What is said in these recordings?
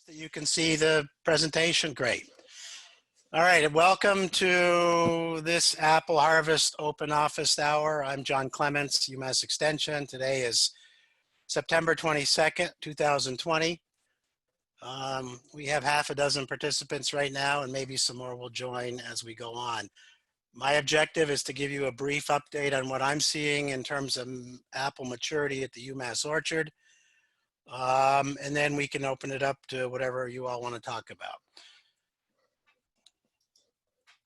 that you can see the presentation. Great. All right, and welcome to this Apple Harvest Open Office Hour. I'm John Clements, UMass Extension. Today is September 22nd, 2020. We have half a dozen participants right now, and maybe some more will join as we go on. My objective is to give you a brief update on what I'm seeing in terms of apple maturity at the UMass orchard. And then we can open it up to whatever you all want to talk about.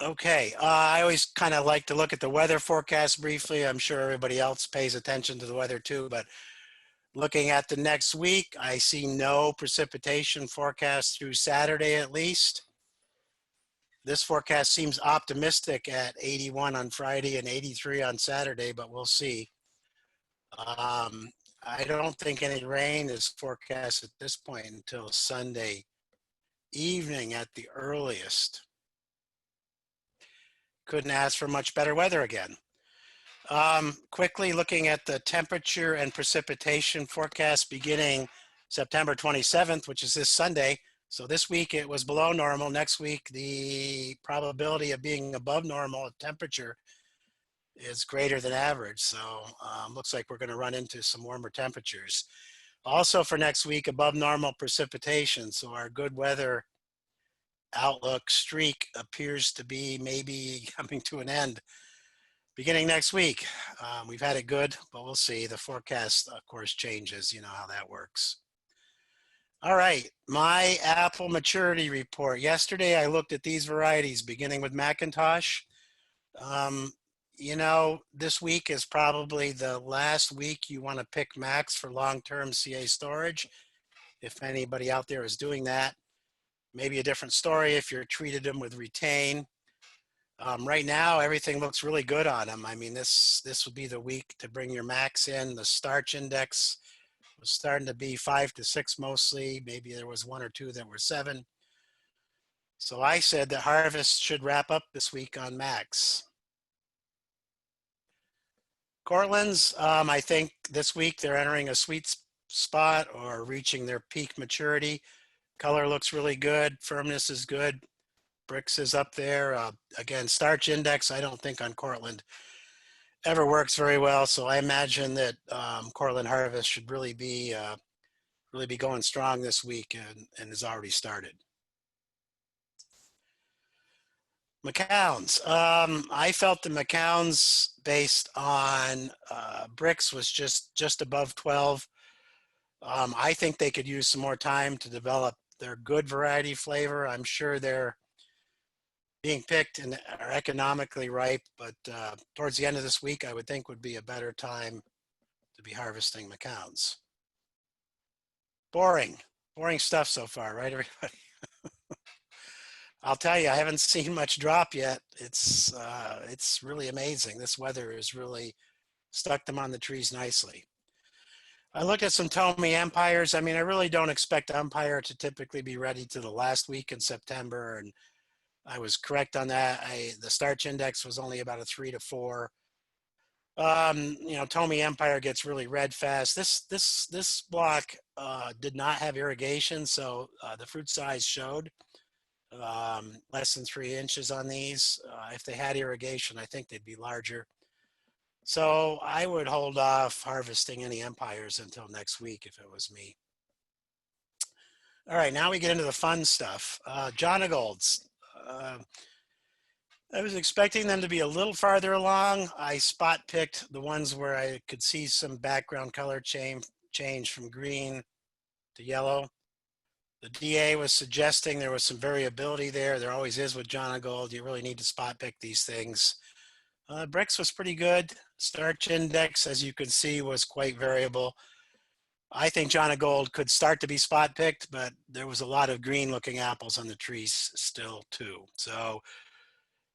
Okay, I always kind of like to look at the weather forecast briefly. I'm sure everybody else pays attention to the weather too, but looking at the next week, I see no precipitation forecast through Saturday at least. This forecast seems optimistic at 81 on Friday and 83 on Saturday, but we'll see. I don't think any rain is forecast at this point until Sunday evening at the earliest. Couldn't ask for much better weather again. Quickly looking at the temperature and precipitation forecast beginning September 27th, which is this Sunday. So this week it was below normal. Next week, the probability of being above normal temperature is greater than average. So looks like we're going to run into some warmer temperatures. Also for next week, above normal precipitation. So our good weather outlook streak appears to be maybe coming to an end beginning next week. We've had it good, but we'll see. The forecast, of course, changes. You know how that works. All right, my apple maturity report. Yesterday, I looked at these varieties, beginning with McIntosh. You know, this week is probably the last week you want to pick Macs for long-term CA storage. If anybody out there is doing that, maybe a different story if you're treated them with retain. Right now, everything looks really good on them. I mean, this would be the week to bring your Macs in. The starch index was starting to be 5 to 6 mostly. Maybe there was 1 or 2 that were 7. So I said that harvest should wrap up this week on Macs. Cortland's, I think this week they're entering a sweet spot or reaching their peak maturity. Color looks really good. Firmness is good. Brix is up there. Again, starch index, I don't think on Cortland ever works very well. So I imagine that Cortland harvest should really be going strong this week and has already started. Macauns. I felt the Macauns based on Brix was just above 12. I think they could use some more time to develop their good variety flavor. I'm sure they're being picked and are economically ripe, but towards the end of this week, I would think would be a better time to be harvesting Macauns. Boring stuff so far, right, everybody? I'll tell you, I haven't seen much drop yet. It's really amazing. This weather has really stuck them on the trees nicely. I looked at some Thome Empires. I mean, I really don't expect Empire to typically be ready to the last week in September, and I was correct on that. The starch index was only about a 3 to 4. You know, Thome Empire gets really red fast. This block did not have irrigation, so the fruit size showed less than 3 inches on these. If they had irrigation, I think they'd be larger. So I would hold off harvesting any Empires until next week if it was me. All right, now we get into the fun stuff. Jonagolds. I was expecting them to be a little farther along. I spot picked the ones where I could see some background color change from green to yellow. The DA was suggesting there was some variability there. There always is with Jonagold. You really need to spot pick these things. Brix was pretty good. Starch index, as you can see, was quite variable. I think Jonagold could start to be spot picked, but there was a lot of green looking apples on the trees still too. So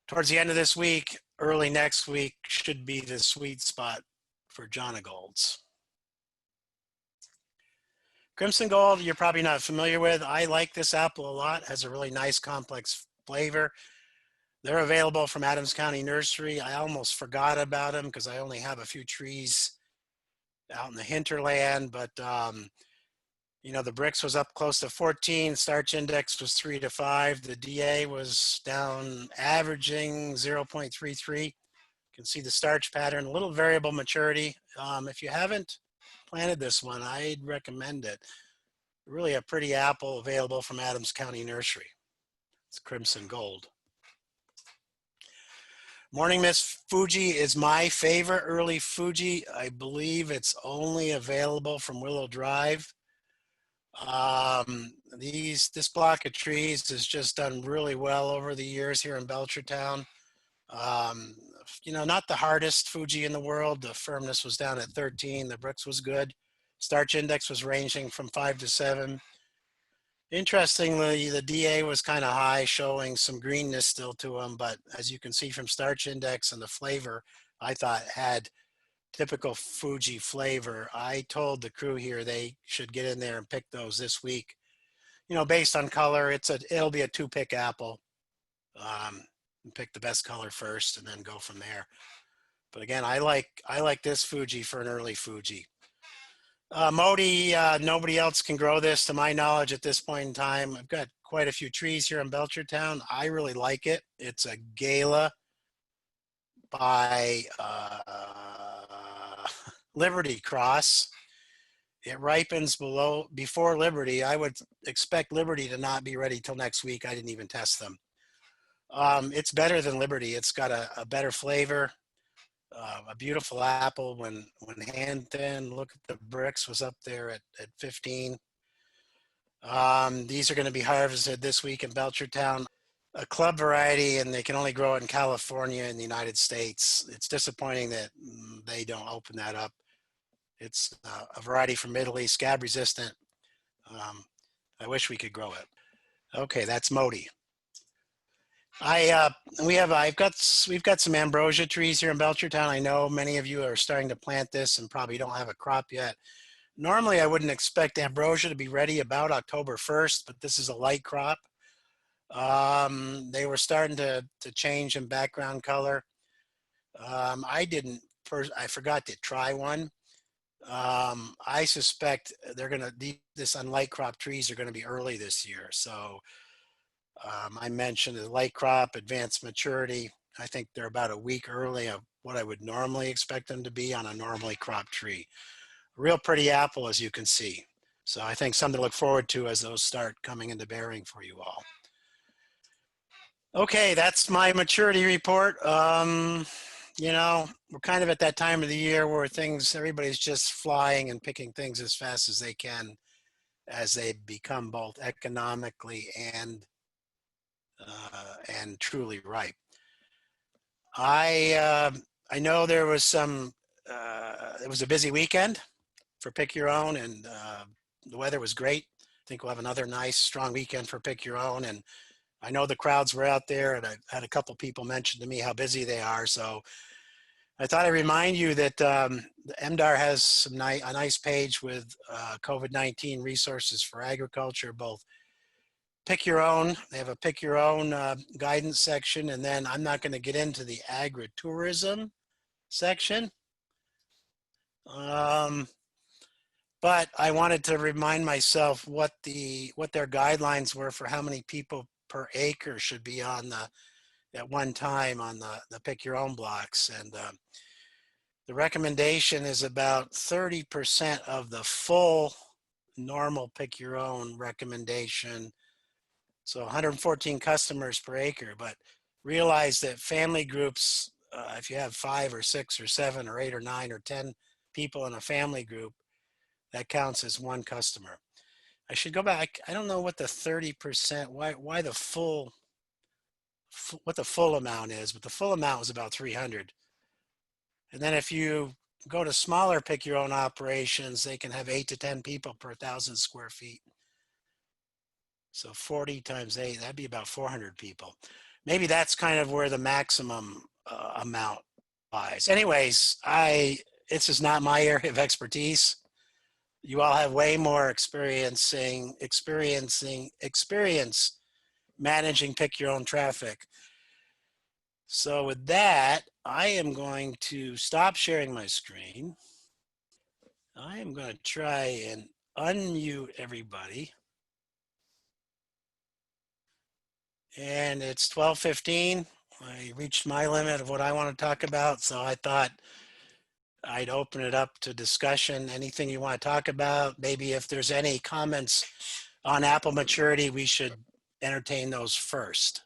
towards the end of this week, early next week should be the sweet spot for Jonagolds. Crimson Gold, you're probably not familiar with. I like this apple a lot. It has a really nice complex flavor. They're available from Adams County Nursery. I almost forgot about them because I only have a few trees out in the hinterland, but You know, the Brix was up close to 14, starch index was 3 to 5. The DA was down, averaging 0.33. You can see the starch pattern, a little variable maturity. If you haven't planted this one, I'd recommend it. Really a pretty apple available from Adams County Nursery. It's Crimson Gold. Morning Miss Fuji is my favorite early Fuji. I believe it's only available from Willow Drive. This block of trees has just done really well over the years here in Belchertown. You know, not the hardest Fuji in the world. The firmness was down at 13. The Brix was good. Starch index was ranging from 5 to 7. Interestingly, the DA was kind of high, showing some greenness still to them, but as you can see from starch index and the flavor, I thought had typical Fuji flavor. I told the crew here they should get in there and pick those this week. You know, based on color, it'll be a 2-pick apple. Pick the best color first and then go from there. But again, I like this Fuji for an early Fuji. Modi, nobody else can grow this to my knowledge at this point in time. I've got quite a few trees here in Belchertown. I really like it. It's a Gala by Liberty Cross. It ripens before Liberty. I would expect Liberty to not be ready till next week. I didn't even test them. It's better than Liberty. It's got a better flavor. A beautiful apple when hand thin. Look at the Brix was up there at 15. These are going to be harvested this week in Belchertown. A club variety, and they can only grow it in California in the United States. It's disappointing that they don't open that up. It's a variety from Italy, scab resistant. I wish we could grow it. Okay, that's Modi. We've got some ambrosia trees here in Belchertown. I know many of you are starting to plant this and probably don't have a crop yet. Normally, I wouldn't expect ambrosia to be ready about October 1st, but this is a light crop. They were starting to change in background color. I forgot to try one. I suspect this on light crop trees are going to be early this year. So I mentioned the light crop, advanced maturity. I think they're about a week early of what I would normally expect them to be on a normally cropped tree. A real pretty apple, as you can see. So I think something to look forward to as those start coming into bearing for you all. Okay, that's my maturity report. You know, we're kind of at that time of the year where everybody's just flying and picking things as fast as they can as they become both economically and truly ripe. I know there was it was a busy weekend for Pick Your Own, and the weather was great. I think we'll have another nice, strong weekend for Pick Your Own. And I know the crowds were out there, and I had a couple people mention to me how busy they are. So I thought I'd remind you that the MDAR has a nice page with COVID-19 resources for agriculture, both Pick Your Own. They have a Pick Your Own guidance section, and then I'm not going to get into the agritourism section. But I wanted to remind myself what their guidelines were for how many people per acre should be on at one time on the Pick Your Own blocks. And the recommendation is about 30% of the full normal Pick Your Own recommendation. So 114 customers per acre, but realize that family groups, if you have 5 or 6 or 7 or 8 or 9 or 10 people in a family group, that counts as one customer. I should go back. I don't know what the 30%, why the full, what the full amount is, but the full amount was about 300. And then if you go to smaller Pick Your Own operations, they can have 8 to 10 people per 1,000 square feet. So 40 times 8, that'd be about 400 people. Maybe that's kind of where the maximum amount lies. Anyways, this is not my area of expertise. You all have way more experience managing Pick Your Own traffic. So with that, I am going to stop sharing my screen. I am going to try and unmute everybody. And it's 12:15. I reached my limit of what I want to talk about, so I thought I'd open it up to discussion. Anything you want to talk about? Maybe if there's any comments on apple maturity, we should entertain those first.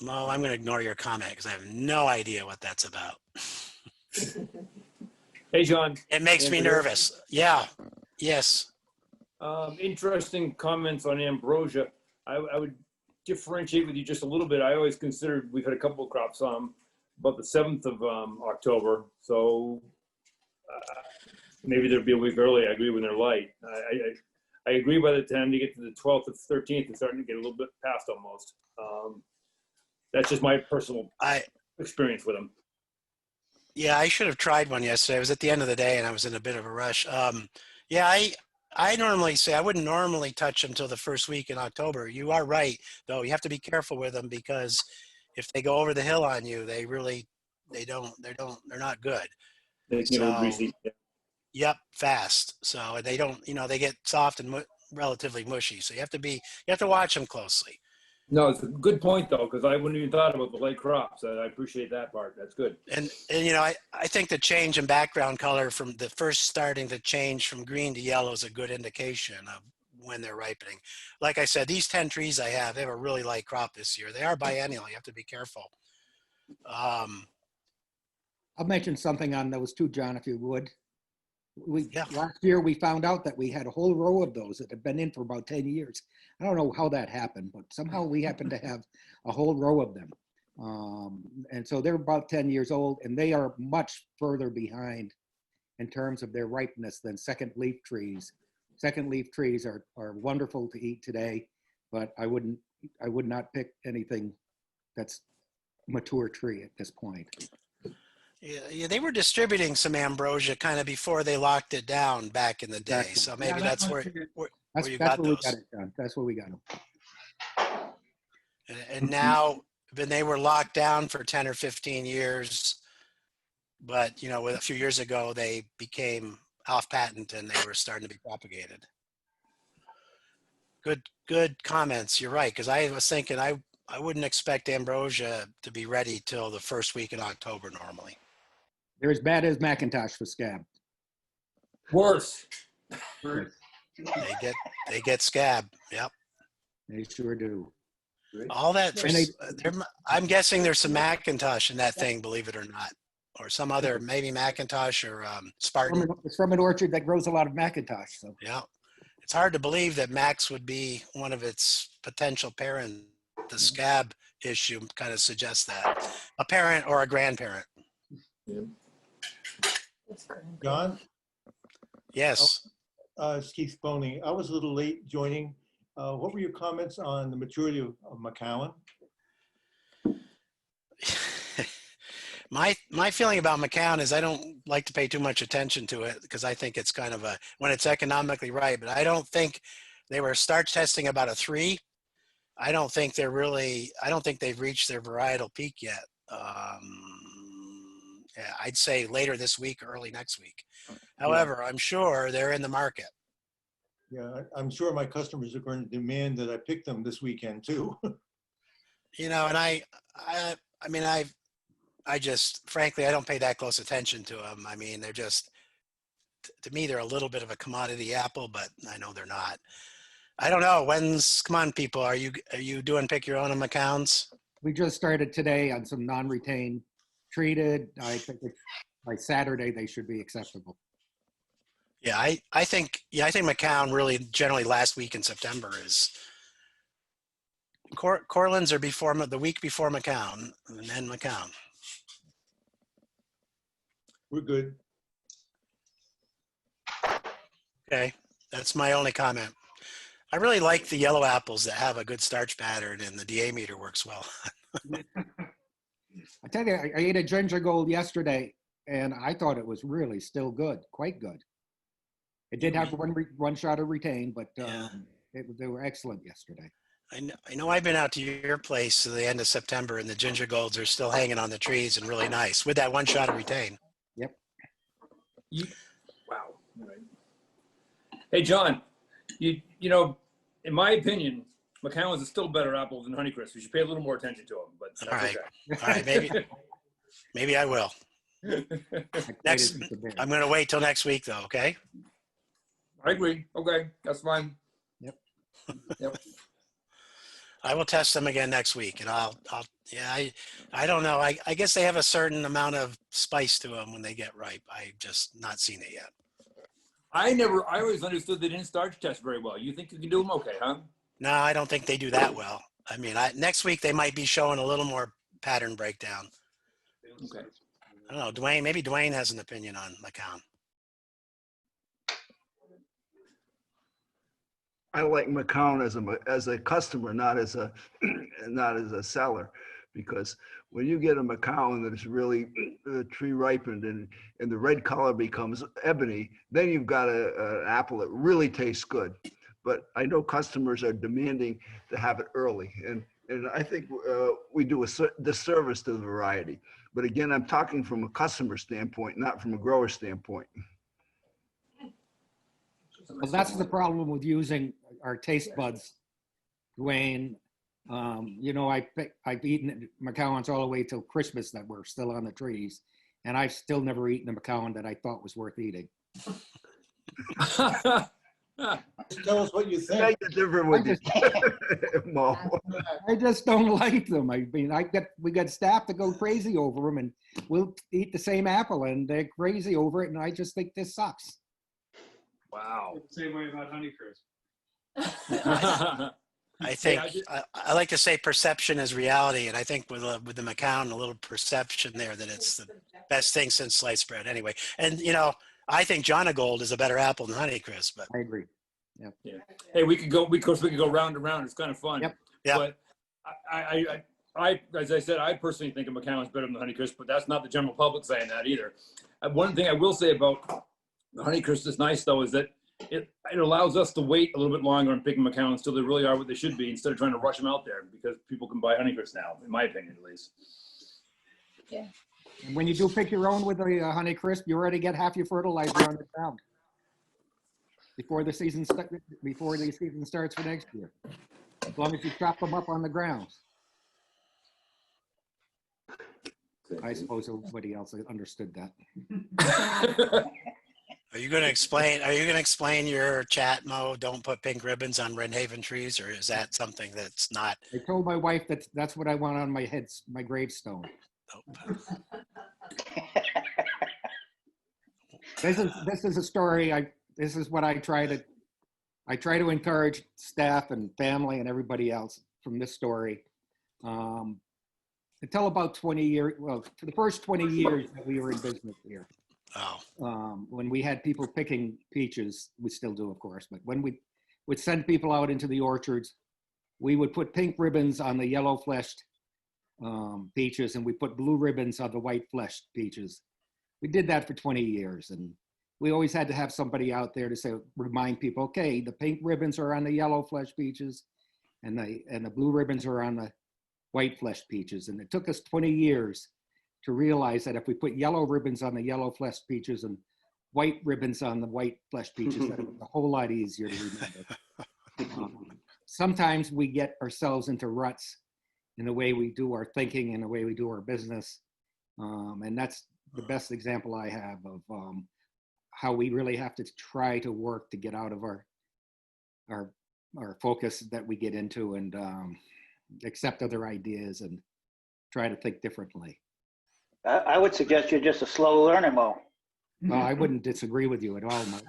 Mo, I'm going to ignore your comment because I have no idea what that's about. Hey, John. It makes me nervous. Yeah. Yes. Interesting comments on Ambrosia. I would differentiate with you just a little bit. I always considered we've had a couple of crops about the 7th of October. So maybe there'd be a week early. I agree when they're light. I agree by the time you get to the 12th or 13th, it's starting to get a little bit past almost. That's just my personal experience with them. Yeah, I should have tried one yesterday. I was at the end of the day and I was in a bit of a rush. Yeah, I normally say I wouldn't normally touch them till the first week in October. You are right, though. You have to be careful with them because if they go over the hill on you, they're not good. They get a little greasy. Yeah. Yep, fast. So they don't, they get soft and relatively mushy. So you have to watch them closely. No, it's a good point though, because I wouldn't even thought about the late crops. I appreciate that part. That's good. And I think the change in background color from the first starting to change from green to yellow is a good indication of when they're ripening. Like I said, these 10 trees I have, they have a really light crop this year. They are biennial. You have to be careful. I'll mention something on those too, John, if you would. Last year we found out that we had a whole row of those that had been in for about 10 years. I don't know how that happened, but somehow we happened to have a whole row of them. And so they're about 10 years old and they are much further behind in terms of their ripeness than second leaf trees. Second leaf trees are wonderful to eat today, but I would not pick anything that's mature tree at this point. Yeah, they were distributing some ambrosia kind of before they locked it down back in the day. Exactly. So maybe that's where you that's got where those. We got it, John. That's where we got them. And now, when they were locked down for 10 or 15 years, but with a few years ago, they became off patent and they were starting to be propagated. Good comments. You're right. Cause I was thinking I wouldn't expect ambrosia to be ready till the first week in October normally. They're as bad as McIntosh for scab. Worse. They get scab. Yep. They sure do. All that. I'm guessing there's some McIntosh in that thing, believe it or not, or some other, maybe McIntosh or Spartan. It's from an orchard that grows a lot of McIntosh. So Yeah. It's hard to believe that Max would be one of its potential parents. The scab issue kind of suggests that. A parent or a grandparent. Yeah. John? Yes. It's Keith Boney. I was a little late joining. What were your comments on the maturity of Macoun? My feeling about Macoun is I don't like to pay too much attention to it because I think it's kind of when it's economically right, but I don't think they were starch testing about a 3. I don't think they've reached their varietal peak yet. Yeah, I'd say later this week, early next week. However, I'm sure they're in the market. Yeah, I'm sure my customers are going to demand that I pick them this weekend too. And I just, frankly, I don't pay that close attention to them. I mean, they're just, to me, they're a little bit of a commodity apple, but I know they're not. I don't know. Come on, people, are you doing pick your own on Macauns? we just started today on some non-retained treated. I think by Saturday they should be acceptable. Yeah, I think Macoun really generally last week in September is Cortland's are before the week before Macoun and then Macoun. We're good. Okay, that's my only comment. I really like the yellow apples that have a good starch pattern and the DA meter works well. I tell you, I ate a Jonagold yesterday and I thought it was really still good, quite good. It did have one shot of retain, but Yeah. They were excellent yesterday. I know I've been out to your place to the end of September and the ginger golds are still hanging on the trees and really nice with that one shot of retain. Yep. Wow. All right. Hey, John, you know, in my opinion, Macoun is still a better apple than Honeycrisp. You should pay a little more attention to him, but that's All right. okay. All right, maybe I will. Next, I'm going to wait till next week though, okay? I agree. Okay, that's fine. Yep. I will test them again next week and yeah, I don't know. I guess they have a certain amount of spice to them when they get ripe. I've just not seen it yet. I always understood they didn't starch test very well. You think you can do them okay, huh? No, I don't think they do that well. I mean, next week they might be showing a little more pattern breakdown. Okay. I don't know, Dwayne, maybe Dwayne has an opinion on Macoun. I like Macoun as a customer, not as a not as a seller, because when you get a Macoun that is really tree ripened and the red color becomes ebony, then you've got an apple that really tastes good. But I know customers are demanding to have it early, and I think we do a disservice to the variety. But again, I'm talking from a customer standpoint, not from a grower standpoint. Well, that's the problem with using our taste buds, Dwayne. You know, I've eaten Macauns all the way till Christmas that were still on the trees, and I've still never eaten a Macoun that I thought was worth eating. Tell us what you think. Make it different with you, Mo. I just don't like them. I mean, we got staff that go crazy over them, and we'll eat the same apple, and they're crazy over it, and I just think this sucks. Wow. Same way about Honeycrisp. I think I like to say perception is reality, and I think with the Macoun, a little perception there that it's the best thing since sliced bread. Anyway, and you know, I think Jonagold is a better apple than Honeycrisp. But I agree. Yeah. Hey, we could go round and round. It's kind of fun. Yep. Yeah. But I, as I said, I personally think a Macoun is better than the Honeycrisp, but that's not the general public saying that either. One thing I will say about the Honeycrisp that's nice though is that it allows us to wait a little bit longer on picking Macauns until they really are what they should be, instead of trying to rush them out there, because people can buy Honeycrisp now, in my opinion at least. Yeah. And when you do pick your own with a Honeycrisp, you already get half your fertilizer on the ground before the season starts for next year. As long as you chop them up on the ground. I suppose everybody else understood that. are you going to explain your chat, Mo? Don't put pink ribbons on Red Haven trees, or is that something that's not? I told my wife that's what I want on my my gravestone. Nope. This is a story. This is what I try to encourage staff and family and everybody else from this story. Until about 20 years, well, for the first 20 years that we were in business here, Oh, when we had people picking peaches, we still do, of course, but when we would send people out into the orchards, we would put pink ribbons on the yellow fleshed peaches, and we put blue ribbons on the white fleshed peaches. We did that for 20 years, and we always had to have somebody out there to remind people, okay, the pink ribbons are on the yellow flesh peaches, and the blue ribbons are on the white flesh peaches. And it took us 20 years to realize that if we put yellow ribbons on the yellow flesh peaches and white ribbons on the white flesh peaches, that it was a whole lot easier to remember. Sometimes we get ourselves into ruts in the way we do our thinking and the way we do our business. And that's the best example I have of how we really have to try to work to get out of our focus that we get into, and accept other ideas and try to think differently. I would suggest you're just a slow learner, Mo. I wouldn't disagree with you at all, Mike.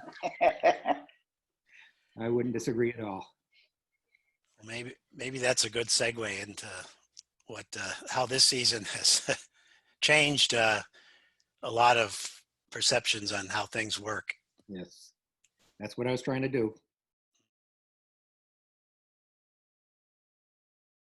I wouldn't disagree at all. maybe that's a good segue into what how this season has changed a lot of perceptions on how things work. Yes, that's what I was trying to do.